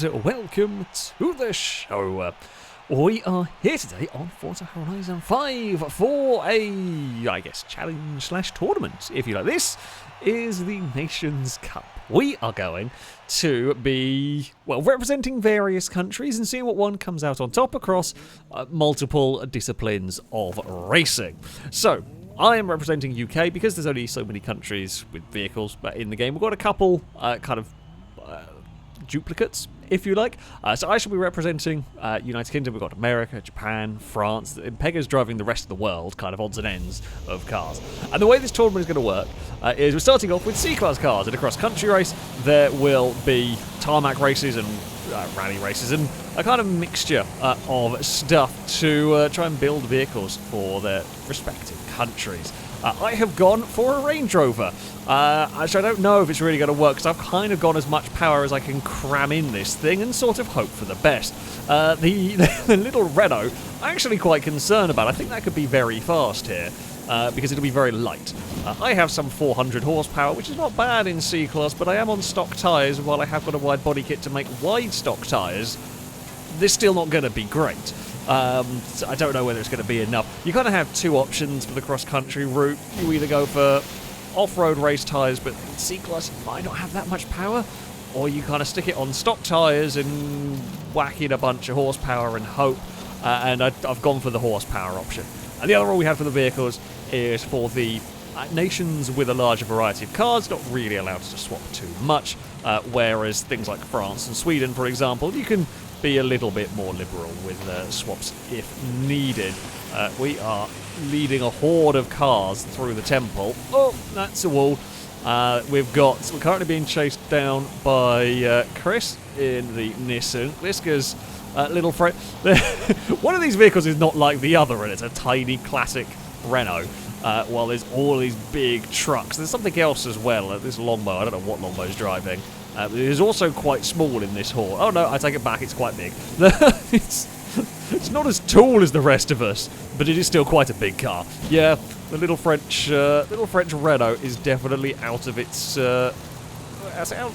and welcome to the show. We are here today on Forza Horizon 5 for a, I guess, challenge/tournament, if you like. This is the Nations Cup. We are going to be, well, representing various countries and seeing what one comes out on top across multiple disciplines of racing. So, I am representing UK because there's only so many countries with vehicles in the game. We've got a couple duplicates, if you like. So I shall be representing United Kingdom. We've got America, Japan, France. Impega's driving the rest of the world, kind of odds and ends of cars. And the way this tournament is going to work is we're starting off with C-Class cars. In a cross-country race, there will be tarmac races and rally races and a kind of mixture of stuff to try and build vehicles for their respective countries. I have gone for a Range Rover. Actually, I don't know if it's really going to work because I've kind of gone as much power as I can cram in this thing and sort of hope for the best. The little Renault, I'm actually quite concerned about. I think that could be very fast here because it'll be very light. I have some 400 horsepower, which is not bad in C-Class, but I am on stock tyres. While I have got a wide body kit to make wide stock tyres, they're still not going to be great. So I don't know whether it's going to be enough. You kind of have two options for the cross-country route. You either go for off-road race tyres, but C-Class might not have that much power, or you kind of stick it on stock tyres and whack in a bunch of horsepower and hope, and I've gone for the horsepower option. And the other rule we have for the vehicles is for the nations with a larger variety of cars, not really allowed to swap too much, whereas things like France and Sweden, for example, you can be a little bit more liberal with swaps if needed. We are leading a horde of cars through the temple. Oh, that's a wall. We're currently being chased down by Chris in the Nissan. Liska's little friend. One of these vehicles is not like the other, and it's a tiny classic Renault. While there's all these big trucks. There's something else as well. This Longbow, I don't know what Longbow's driving. It is also quite small in this horde. Oh no, I take it back, it's quite big. It's not as tall as the rest of us, but it is still quite a big car. Yeah, the little French Renault is definitely out of its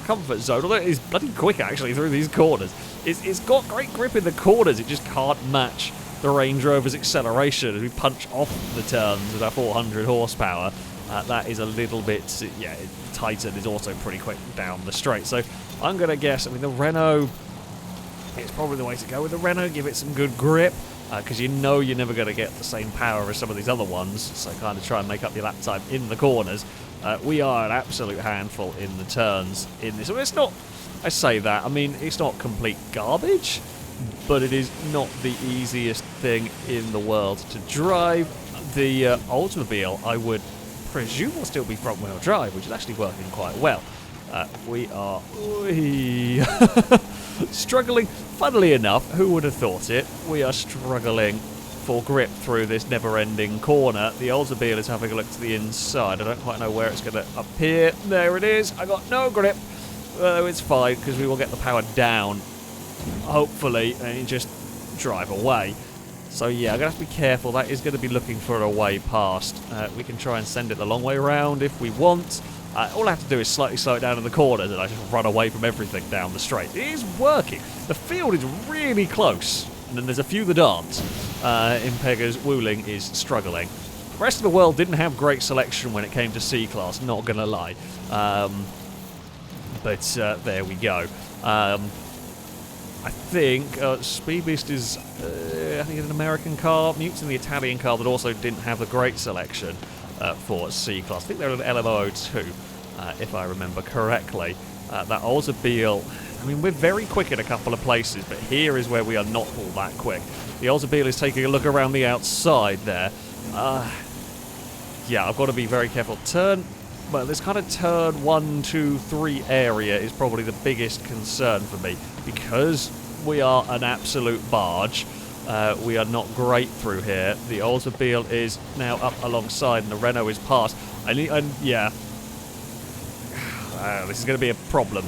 comfort zone, although it is bloody quick actually through these corners. It's got great grip in the corners, it just can't match the Range Rover's acceleration as we punch off the turns with our 400 horsepower. That is a little bit, Titan is also pretty quick down the straight. So I'm going to guess, the Renault, it's probably the way to go with the Renault. Give it some good grip, because you know you're never going to get the same power as some of these other ones. So kind of try and make up your lap time in the corners. We are an absolute handful in the turns in this. It's not, I say that, it's not complete garbage, but it is not the easiest thing in the world to drive. The Oldsmobile, I would presume, will still be front-wheel drive, which is actually working quite well. We are struggling. Funnily enough, who would have thought it? We are struggling for grip through this never-ending corner. The Oldsmobile is having a look to the inside. I don't quite know where it's going to appear. There it is. I got no grip. It's fine, because we will get the power down, hopefully, and just drive away. So yeah, I'm going to have to be careful. That is going to be looking for a way past. We can try and send it the long way around if we want. All I have to do is slightly slow it down in the corners and I just run away from everything down the straight. It is working. The field is really close, and then there's a few that aren't. Impega's Wuling is struggling. The rest of the world didn't have great selection when it came to C-Class, not going to lie. But there we go. I think Speed Beast is, I think, an American car. Mute's in the Italian car that also didn't have a great selection for C-Class. I think they're an LMO02, if I remember correctly. That Oldsmobile, we're very quick in a couple of places, but here is where we are not all that quick. The Oldsmobile is taking a look around the outside there. Yeah, I've got to be very careful. Well, this kind of turn 1, 2, 3 area is probably the biggest concern for me, because we are an absolute barge. We are not great through here. The Oldsmobile is now up alongside, and the Renault is past. Yeah, this is going to be a problem.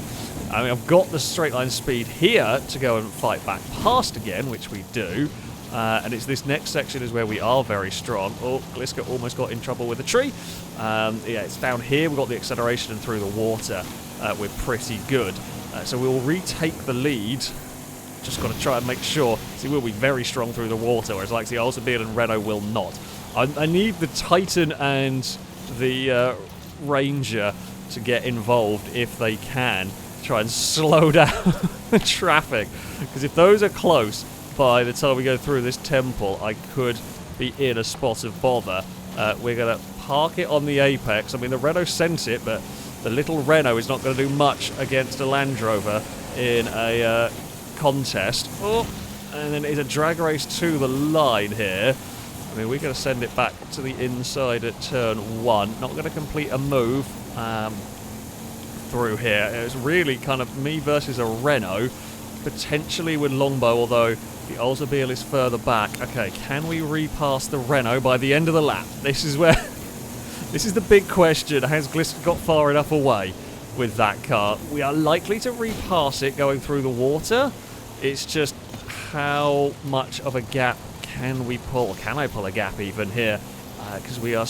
I've got the straight line speed here to go and fight back past again, which we do. And it's this next section is where we are very strong. Oh, Gliska almost got in trouble with a tree. Yeah, it's down here. We've got the acceleration and through the water. We're pretty good. So we'll retake the lead. Just got to try and make sure. See, we'll be very strong through the water, whereas like the Oldsmobile and Renault will not. I need the Titan and the Ranger to get involved if they can. Try and slow down the traffic. Because if those are close by the time we go through this temple, I could be in a spot of bother. We're going to park it on the apex. I mean, the Renault sent it, but the little Renault is not going to do much against a Land Rover in a contest. Oh, and then it's a drag race to the line here. I mean, we're going to send it back to the inside at turn 1. Not going to complete a move through here. It's really kind of me versus a Renault, potentially with Longbow, although the Oldsmobile is further back. Okay, can we repass the Renault by the end of the lap? This is where... this is the big question. Has Gliss got far enough away with that car? We are likely to repass it going through the water. It's just how much of a gap can we pull? Can I pull a gap even here? Because we are...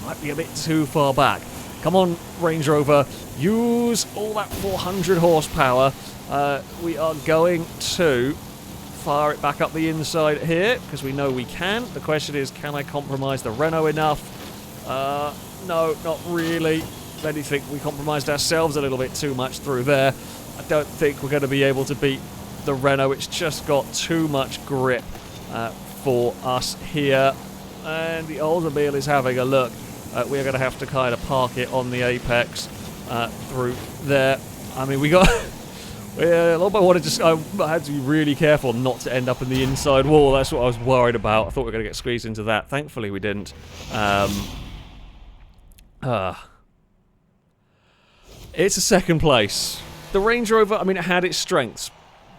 might be a bit too far back. Come on, Range Rover. Use all that 400 horsepower. We are going to fire it back up the inside here, because we know we can. The question is, can I compromise the Renault enough? No, not really. I only think we compromised ourselves a little bit too much through there. I don't think we're going to be able to beat the Renault. It's just got too much grip for us here. And the Oldsmobile is having a look. We're going to have to kind of park it on the apex through there. I mean, we got... I had to be really careful not to end up in the inside wall. That's what I was worried about. I thought we were going to get squeezed into that. Thankfully, we didn't. It's a second place. The Range Rover, I mean, it had its strengths.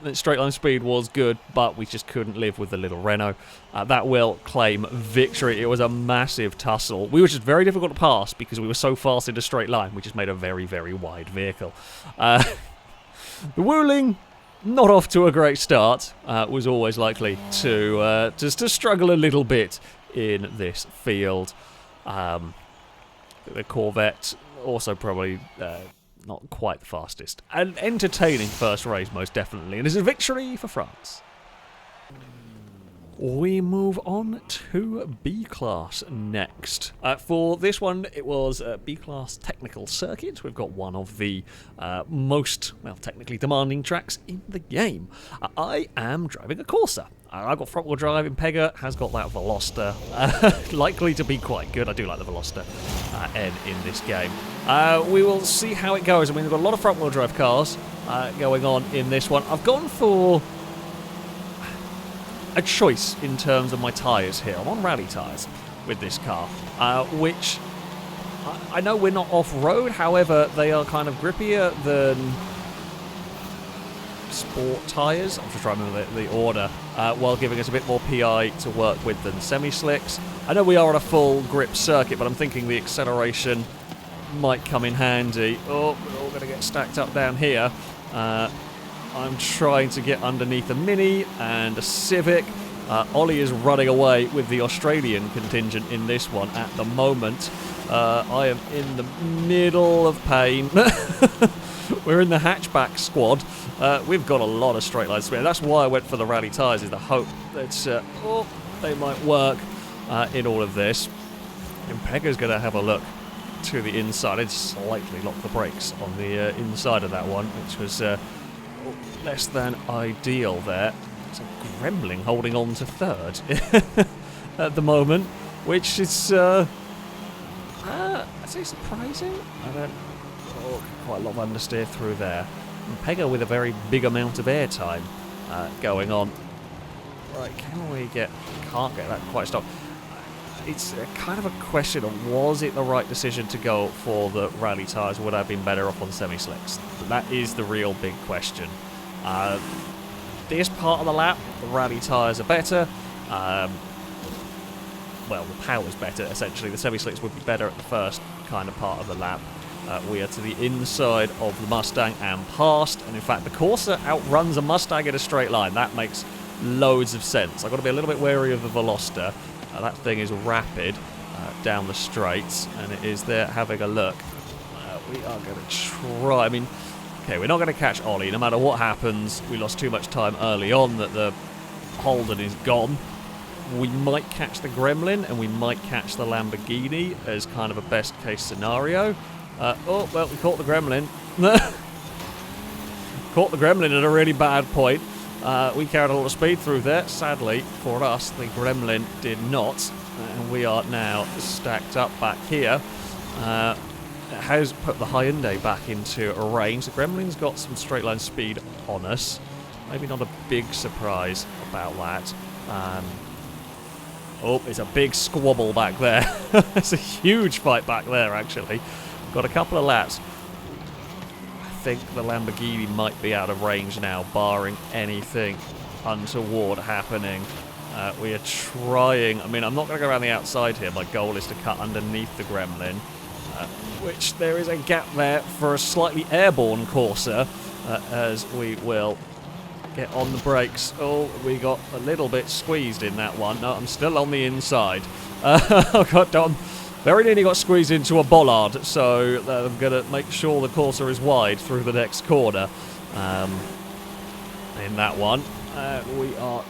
Its straight line speed was good, but we just couldn't live with the little Renault. That will claim victory. It was a massive tussle. We were just very difficult to pass because we were so fast in a straight line. We just made a very, very wide vehicle. The Wuling, not off to a great start, was always likely to just to struggle a little bit in this field. The Corvette also probably not quite the fastest. An entertaining first race, most definitely, and it's a victory for France. We move on to B-Class next. For this one, it was a B-Class technical circuit. We've got one of the most, well, technically demanding tracks in the game. I am driving a Corsa. I've got front-wheel drive. Impega has got that Veloster. Likely to be quite good. I do like the Veloster N in this game. We will see how it goes. I mean, we've got a lot of front-wheel drive cars going on in this one. I've gone for a choice in terms of my tyres here. I'm on rally tyres with this car, which I know we're not off-road, however, they are kind of grippier than sport tyres. I'm just trying to remember the order, while giving us a bit more PI to work with than semi-slicks. I know we are on a full grip circuit, but I'm thinking the acceleration might come in handy. Oh, we're all going to get stacked up down here. I'm trying to get underneath a Mini and a Civic. Ollie is running away with the Australian contingent in this one at the moment. I am in the middle of pain. We're in the hatchback squad. We've got a lot of straight line speed. That's why I went for the rally tyres, is the hope that they might work in all of this. Impega's going to have a look to the inside. It's slightly locked the brakes on the inside of that one, which was less than ideal there. It's a Gremlin holding on to third at the moment, which is I'd say surprising. I don't quite a lot of understeer through there. And Pega with a very big amount of airtime going on. Right, can't get that quite stopped. It's kind of a question of, was it the right decision to go for the rally tyres? Would I have been better off on semi-slicks? That is the real big question. This part of the lap, the rally tyres are better. Well, the power's better, essentially. The semi-slicks would be better at the first kind of part of the lap. We are to the inside of the Mustang and past, and in fact the Corsa outruns a Mustang in a straight line. That makes loads of sense. I've got to be a little bit wary of the Veloster. That thing is rapid down the straights, and it is there having a look. We are going to try. I mean, Okay, we're not going to catch Ollie. No matter what happens, we lost too much time early on that the Holden is gone. We might catch the Gremlin, and we might catch the Lamborghini as kind of a best-case scenario. Oh, well, we caught the Gremlin. Caught the Gremlin at a really bad point. We carried a lot of speed through there. Sadly, for us, the Gremlin did not. And we are now stacked up back here. It has put the Hyundai back into a range. The Gremlin's got some straight line speed on us. Maybe not a big surprise about that. Oh, it's a big squabble back there. It's a huge fight back there, actually. Got a couple of laps. I think the Lamborghini might be out of range now, barring anything untoward happening. We are trying. I mean, I'm not going to go around the outside here. My goal is to cut underneath the Gremlin, which there is a gap there for a slightly airborne Corsa, as we will get on the brakes. Oh, we got a little bit squeezed in that one. No, I'm still on the inside. Oh, God, Dom. Very nearly got squeezed into a bollard, so I'm going to make sure the Corsa is wide through the next corner. In that one, we are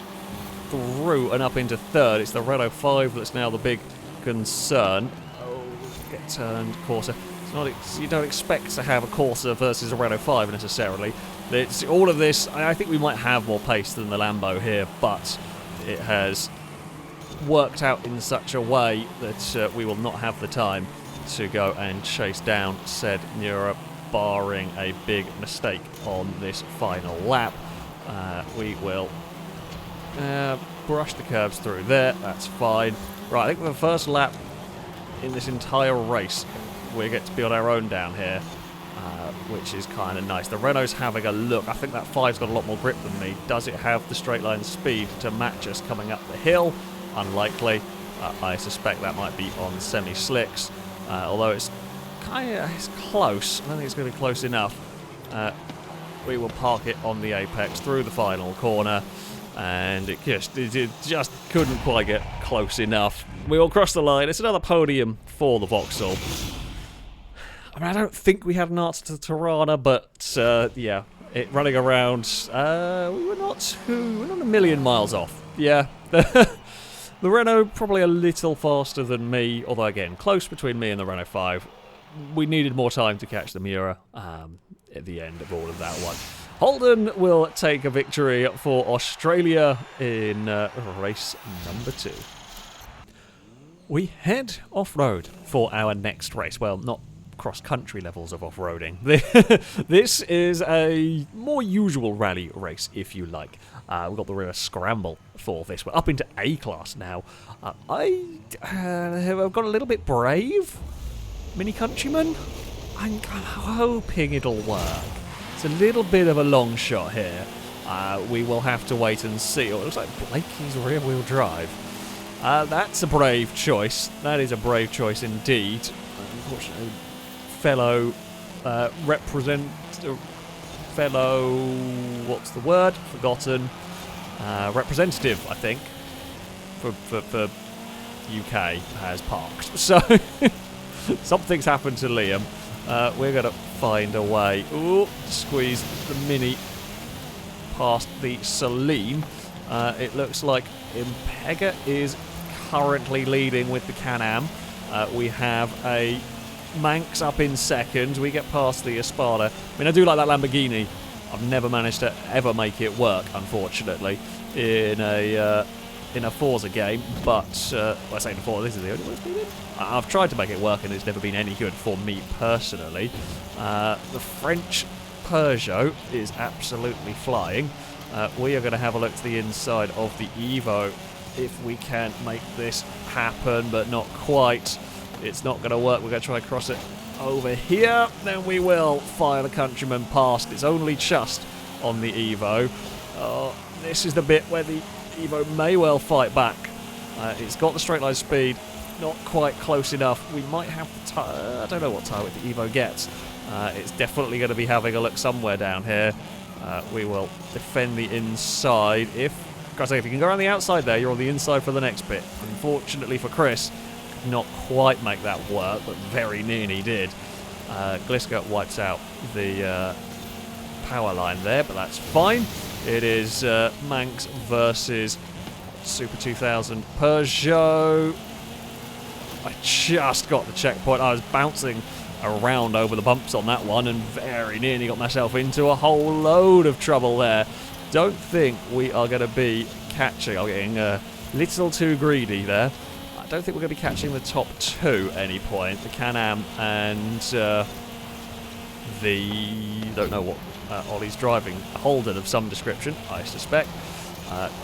through and up into third. It's the Renault 5 that's now the big concern. Oh, get turned, Corsa. It's not, you don't expect to have a Corsa versus a Renault 5 necessarily. It's all of this. I think we might have more pace than the Lambo here, but it has worked out in such a way that we will not have the time to go and chase down said Nura, barring a big mistake on this final lap. We will brush the curbs through there. That's fine. Right, I think for the first lap in this entire race, we get to be on our own down here, which is kind of nice. The Renault's having a look. I think that 5's got a lot more grip than me. Does it have the straight line speed to match us coming up the hill? Unlikely. I suspect that might be on semi-slicks, although it's close. I don't think it's going to be close enough. We will park it on the apex through the final corner, and it just couldn't quite get close enough. We will cross the line. It's another podium for the Vauxhall. I mean, I don't think we had an answer to Tirana, but yeah, it running around. We were not a million miles off. Yeah, the Renault probably a little faster than me, although again close between me and the Renault 5. We needed more time to catch the Miura at the end of all of that one. Holden will take a victory for Australia in race number 2. We head off-road for our next race. Well, not cross-country levels of off-roading. This is a more usual rally race, if you like. We've got the reverse scramble for this. We're up into A-class now. I've got a little bit brave. Mini Countryman? I'm hoping it'll work. It's a little bit of a long shot here. We will have to wait and see. Oh, it looks like Blakey's rear-wheel drive. That's a brave choice. That is a brave choice indeed. Unfortunately, fellow what's the word? Forgotten. Representative, I think, for UK has parked. So something's happened to Liam. We're going to find a way. Ooh, squeeze the Mini past the Celine. It looks like Impega is currently leading with the Can-Am. We have a Manx up in second. We get past the Espada. I mean, I do like that Lamborghini. I've never managed to ever make it work, unfortunately, in a Forza game. But I say in Forza, this is the only one it's been in. I've tried to make it work, and it's never been any good for me personally. The French Peugeot is absolutely flying. We are going to have a look to the inside of the Evo if we can make this happen, but not quite. It's not going to work. We're going to try and cross it over here. Then we will fire the Countryman past. It's only just on the Evo. This is the bit where the Evo may well fight back. It's got the straight line speed, not quite close enough. We might have the tyre. I don't know what tyre width the Evo gets. It's definitely going to be having a look somewhere down here. We will defend the inside. If you can go around the outside there, you're on the inside for the next bit. Unfortunately for Chris, could not quite make that work, but very nearly did. Gliska wipes out the power line there, but that's fine. It is Manx versus Super 2000 Peugeot. I just got the checkpoint. I was bouncing around over the bumps on that one and very nearly got myself into a whole load of trouble there. Don't think we are going to be catching. I'm getting a little too greedy there. I don't think we're going to be catching the top two at any point. The Can-Am and don't know what Ollie's driving. A Holden of some description, I suspect.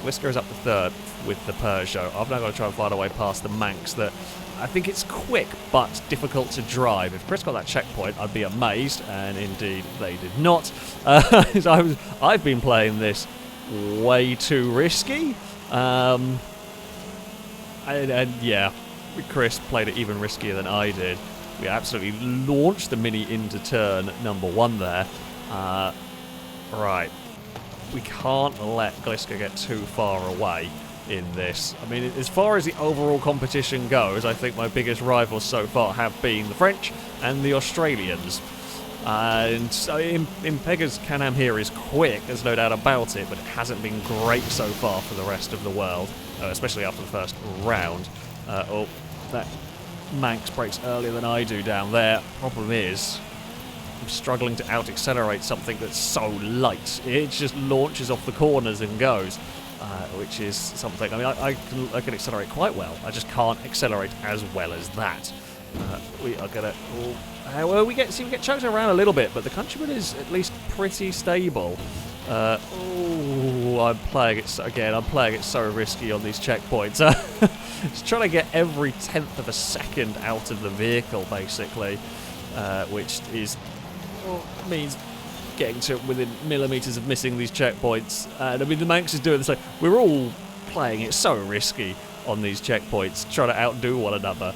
Whisker is up to third with the Peugeot. I've now got to try and find a way past the Manx that I think it's quick but difficult to drive. If Chris got that checkpoint, I'd be amazed, and indeed they did not. I've been playing this way too risky. And yeah, Chris played it even riskier than I did. We absolutely launched the Mini into turn number one there. Right. We can't let Gliska get too far away in this. I mean, as far as the overall competition goes, I think my biggest rivals so far have been the French and the Australians. And so Impega's Can-Am here is quick, there's no doubt about it, but it hasn't been great so far for the rest of the world, especially after the first round. Oh, that Manx brakes earlier than I do down there. Problem is, I'm struggling to out-accelerate something that's so light. It just launches off the corners and goes, which is something. I mean, I can accelerate quite well. I just can't accelerate as well as that. We are gonna. Well, we get choked around a little bit, but the Countryman is at least pretty stable. I'm playing it again. I'm playing it so risky on these checkpoints. Just trying to get every tenth of a second out of the vehicle, basically, which is means getting to within millimeters of missing these checkpoints. And I mean, the Manx is doing the same. We're all playing it so risky on these checkpoints, trying to outdo one another.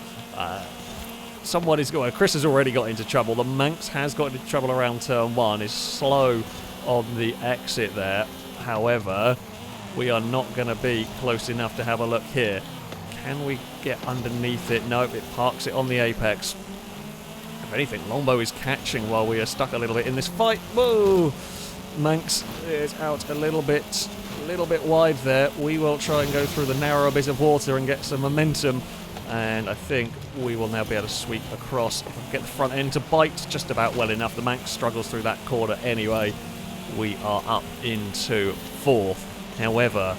Someone is going. Chris has already got into trouble. The Manx has got into trouble around turn one. Is slow on the exit there. However, we are not going to be close enough to have a look here. Can we get underneath it? No, it parks it on the apex. If anything, Longbow is catching while we are stuck a little bit in this fight. Whoa! Manx is out a little bit wide there. We will try and go through the narrow bit of water and get some momentum. And I think we will now be able to sweep across. If I can get the front end to bite just about well enough. The Manx struggles through that corner anyway. We are up into fourth. However,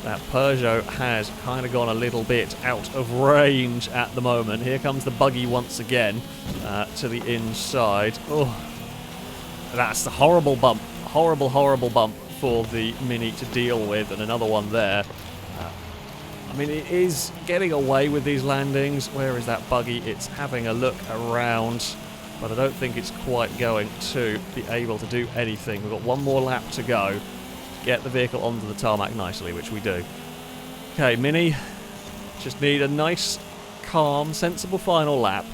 that Peugeot has kind of gone a little bit out of range at the moment. Here comes the buggy once again to the inside. Oh, that's the horrible bump. Horrible, horrible bump for the Mini to deal with. And another one there. I mean, it is getting away with these landings. Where is that buggy? It's having a look around, but I don't think it's quite going to be able to do anything. We've got one more lap to go. Get the vehicle onto the tarmac nicely, which we do. Okay, Mini, just need a nice, calm, sensible final lap.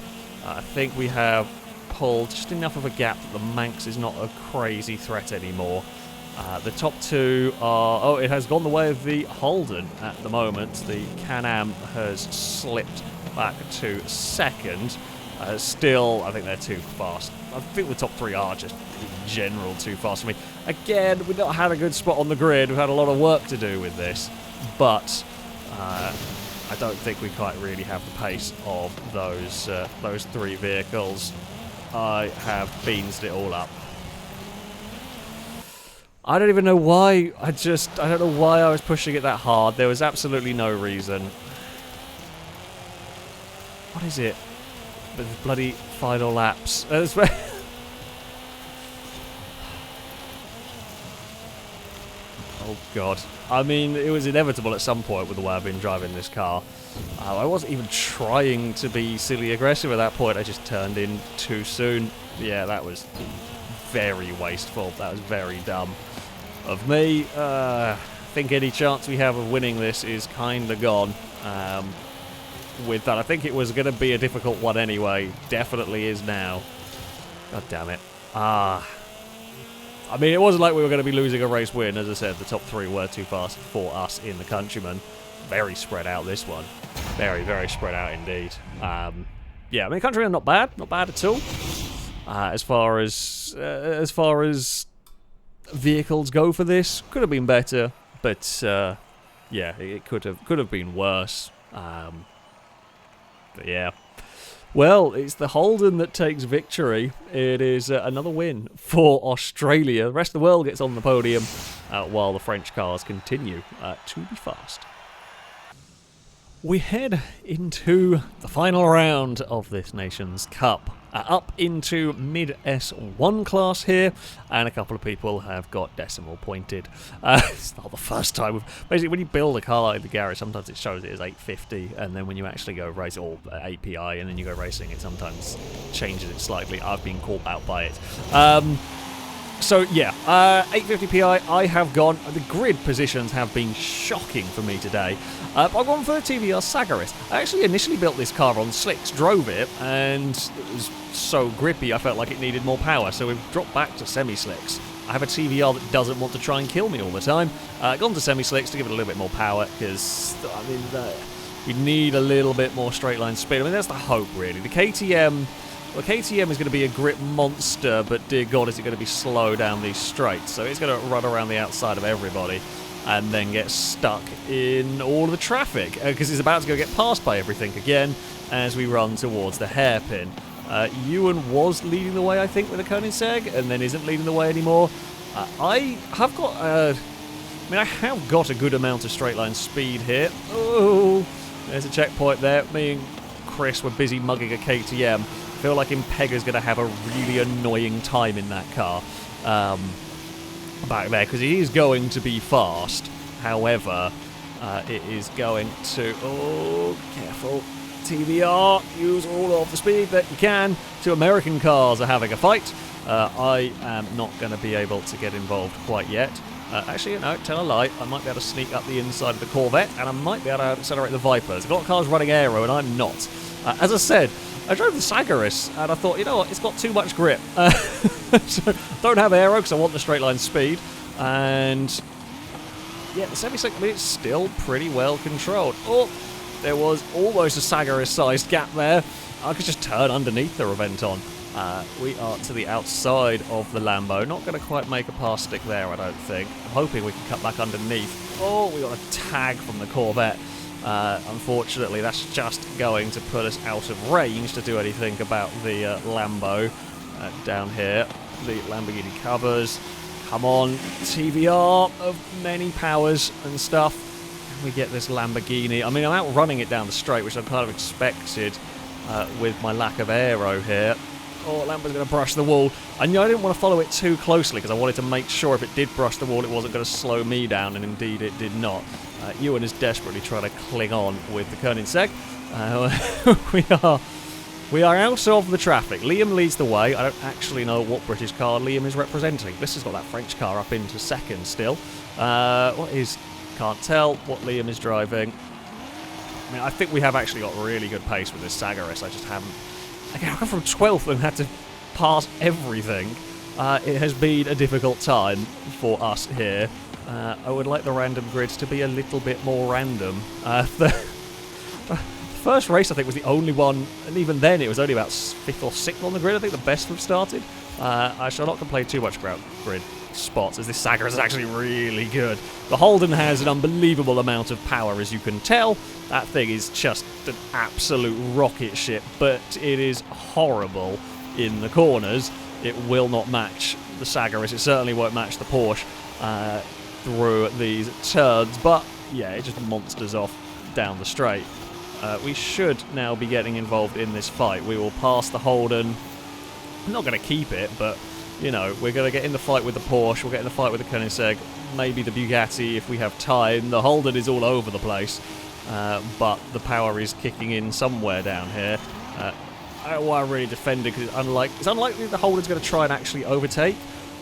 I think we have pulled just enough of a gap that the Manx is not a crazy threat anymore. The top two are... Oh, it has gone the way of the Holden at the moment. The Can-Am has slipped back to second. Still, I think they're too fast. I think the top three are just, in general, too fast for me. Again, we've not had a good spot on the grid. We've had a lot of work to do with this. But I don't think we quite really have the pace of those three vehicles. I have beansed it all up. I don't even know why. I don't know why I was pushing it that hard. There was absolutely no reason. What is it? The bloody final laps. Oh god. I mean, it was inevitable at some point with the way I've been driving this car. I wasn't even trying to be silly aggressive at that point. I just turned in too soon. Yeah, that was very wasteful. That was very dumb of me. I think any chance we have of winning this is kind of gone. With that, I think it was going to be a difficult one anyway. Definitely is now. God damn it. I mean, it wasn't like we were going to be losing a race win. As I said, the top three were too fast for us in the Countryman. Very spread out, this one. Very, very spread out indeed. Yeah, I mean, Countryman not bad. Not bad at all. As far as vehicles go for this. Could have been better, but yeah, it could have been worse. But yeah. Well, it's the Holden that takes victory. It is another win for Australia. The rest of the world gets on the podium while the French cars continue to be fast. We head into the final round of this Nations Cup. Up into mid S1 class here, and a couple of people have got decimal pointed. It's not the first time. Basically, when you build a car in the garage, sometimes it shows it as 850, and then when you actually go race, or API, and then you go racing, it sometimes changes it slightly. I've been caught out by it. So yeah, 850 PI, I have gone. The grid positions have been shocking for me today. I've gone for the TVR Sagaris. I actually initially built this car on slicks, drove it, and it was so grippy I felt like it needed more power, so we've dropped back to semi-slicks. I have a TVR that doesn't want to try and kill me all the time. Gone to semi-slicks to give it a little bit more power, because, I mean, we need a little bit more straight line speed. I mean, that's the hope, really. The KTM... Well, KTM is going to be a grip monster, but dear God, is it going to be slow down these straights. So it's going to run around the outside of everybody and then get stuck in all of the traffic because it's about to go get passed by everything again as we run towards the hairpin. Ewan was leading the way, I think, with a Koenigsegg, and then isn't leading the way anymore. I have got a good amount of straight line speed here. Oh, there's a checkpoint there. Me and Chris were busy mugging a KTM. I feel like Impega's going to have a really annoying time in that car back there, because he is going to be fast. However, it is going to... Oh, careful. TVR, use all of the speed that you can. Two American cars are having a fight. I am not going to be able to get involved quite yet. Actually, no, tell a lie. I might be able to sneak up the inside of the Corvette, and I might be able to accelerate the Vipers. I've got cars running aero, and I'm not. As I said, I drove the Sagaris, and I thought, you know what, it's got too much grip. So don't have aero, because I want the straight line speed. And yeah, the semi-slick, I mean, it's still pretty well controlled. Oh, there was almost a Sagaris-sized gap there. I could just turn underneath the Reventon. We are to the outside of the Lambo. Not going to quite make a pass stick there, I don't think. I'm hoping we can cut back underneath. Oh, we got a tag from the Corvette. Unfortunately, that's just going to put us out of range to do anything about the Lambo down here. The Lamborghini covers. Come on, TVR of many powers and stuff. Can we get this Lamborghini? I mean, I'm outrunning it down the straight, which I kind of expected with my lack of aero here. Oh, Lambo's going to brush the wall. I knew I didn't want to follow it too closely because I wanted to make sure if it did brush the wall, it wasn't going to slow me down, and indeed it did not. Ewan is desperately trying to cling on with the Koenigsegg. We are out of the traffic. Liam leads the way. I don't actually know what British car Liam is representing. This has got that French car up into second still. Can't tell what Liam is driving. I mean, I think we have actually got really good pace with this Sagaris. I just haven't... Again, I've gone from 12th and had to pass everything. It has been a difficult time for us here. I would like the random grids to be a little bit more random. The first race, I think, was the only one, and even then it was only about 5th or 6th on the grid. I think the best we've started. I shall not complain too much about grid spots, as this Sagaris is actually really good. The Holden has an unbelievable amount of power, as you can tell. That thing is just an absolute rocket ship, but it is horrible in the corners. It will not match the Sagaris. It certainly won't match the Porsche through these turns, but yeah, it just monsters off down the straight. We should now be getting involved in this fight. We will pass the Holden. I'm not going to keep it, but you know, we're going to get in the fight with the Porsche, we'll get in the fight with the Koenigsegg, maybe the Bugatti if we have time. The Holden is all over the place, but the power is kicking in somewhere down here. I don't want to really defend it because it's unlikely the Holden's going to try and actually overtake.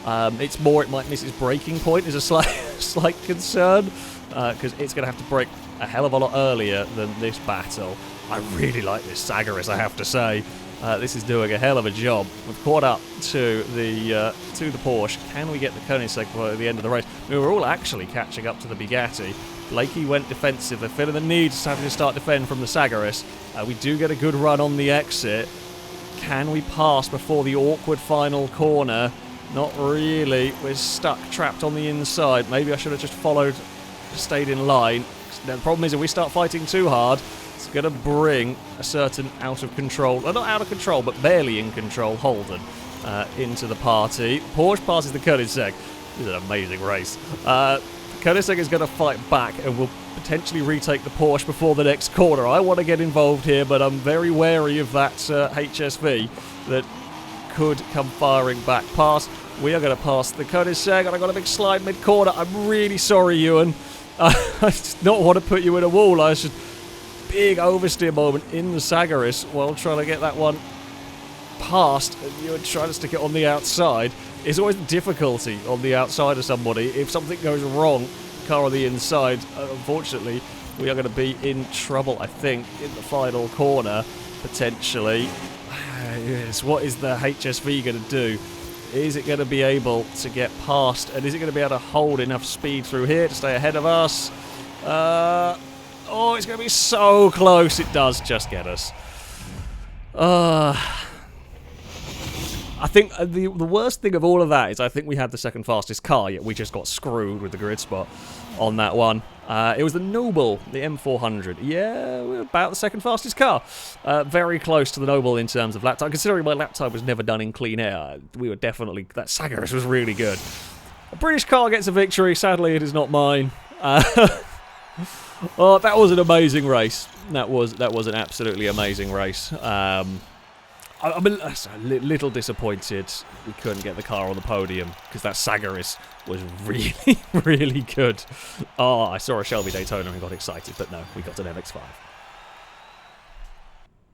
It's more it might miss its braking point is a slight concern, because it's going to have to brake a hell of a lot earlier than this battle. I really like this Sagaris, I have to say. This is doing a hell of a job. We've caught up to the Porsche. Can we get the Koenigsegg by the end of the race? We were all actually catching up to the Bugatti. Blakey went defensive. They're feeling the need to having to start defend from the Sagaris. We do get a good run on the exit. Can we pass before the awkward final corner? Not really. We're stuck, trapped on the inside. Maybe I should have just stayed in line. The problem is if we start fighting too hard, it's going to bring a certain out of control, not out of control, but barely in control Holden into the party. Porsche passes the Koenigsegg. This is an amazing race. Koenigsegg is going to fight back and will potentially retake the Porsche before the next corner. I want to get involved here, but I'm very wary of that HSV that could come firing back past. We are going to pass the Koenigsegg, and I got a big slide mid-corner. I'm really sorry, Ewan. I did not want to put you in a wall. I should... Big oversteer moment in the Sagaris while trying to get that one past, and Ewan trying to stick it on the outside. It's always the difficulty on the outside of somebody. If something goes wrong, car on the inside, unfortunately, we are going to be in trouble, I think, in the final corner, potentially. Yes, what is the HSV going to do? Is it going to be able to get past, and is it going to be able to hold enough speed through here to stay ahead of us? Oh, it's going to be so close. It does just get us. I think the worst thing of all of that is I think we had the second fastest car, yet we just got screwed with the grid spot on that one. It was the Noble, the M400. Yeah, we're about the second fastest car. Very close to the Noble in terms of lap time. Considering my lap time was never done in clean air, we were definitely... That Sagaris was really good. A British car gets a victory. Sadly, it is not mine. Oh, that was an amazing race. That was an absolutely amazing race. I'm a little disappointed we couldn't get the car on the podium because that Sagaris was really, really good. Oh, I saw a Shelby Daytona and got excited, but no, we got an MX-5.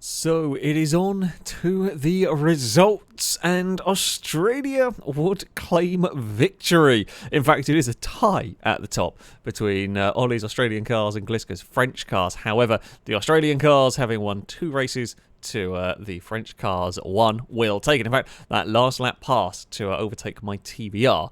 So it is on to the results, and Australia would claim victory. In fact, it is a tie at the top between Ollie's Australian cars and Gliska's French cars. However, the Australian cars, having won 2 races to the French cars, 1 will take it. In fact, that last lap pass to overtake my TBR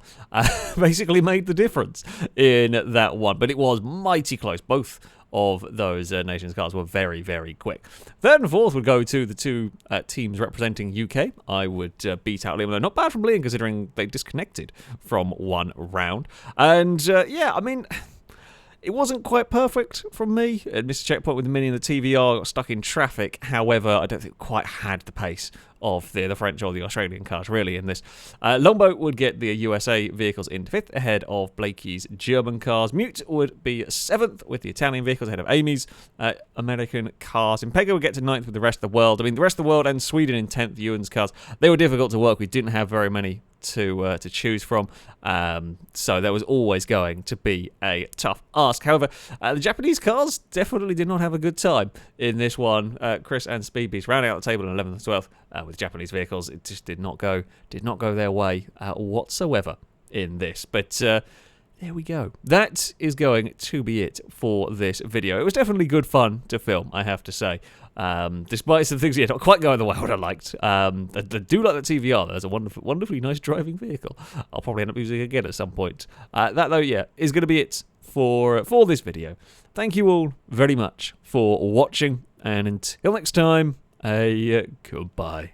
basically made the difference in that one. But it was mighty close. Both of those nations' cars were very, very quick. Third and fourth would go to the 2 teams representing UK. I would beat out Liam, though not bad from Liam considering they disconnected from 1 round. And yeah, I mean... It wasn't quite perfect from me. Mr. Checkpoint with the Mini and the TVR got stuck in traffic. However, I don't think it quite had the pace of the French or the Australian cars, really, in this. Longboat would get the USA vehicles in 5th, ahead of Blakey's German cars. Mute would be 7th, with the Italian vehicles ahead of Amy's American cars. Impega would get to 9th with the rest of the world. I mean, the rest of the world and Sweden in 10th, Ewan's cars. They were difficult to work. We didn't have very many to choose from, so there was always going to be a tough ask. However, the Japanese cars definitely did not have a good time in this one. Chris and Speedbeast rounding out the table in 11th and 12th with Japanese vehicles. It just did not go their way whatsoever in this. But there we go. That is going to be it for this video. It was definitely good fun to film, I have to say. Despite some things not quite going the way I would have liked. I do like the TVR, though. It's a wonderfully nice driving vehicle. I'll probably end up using it again at some point. That, though, yeah, is going to be it for this video. Thank you all very much for watching, and until next time, goodbye.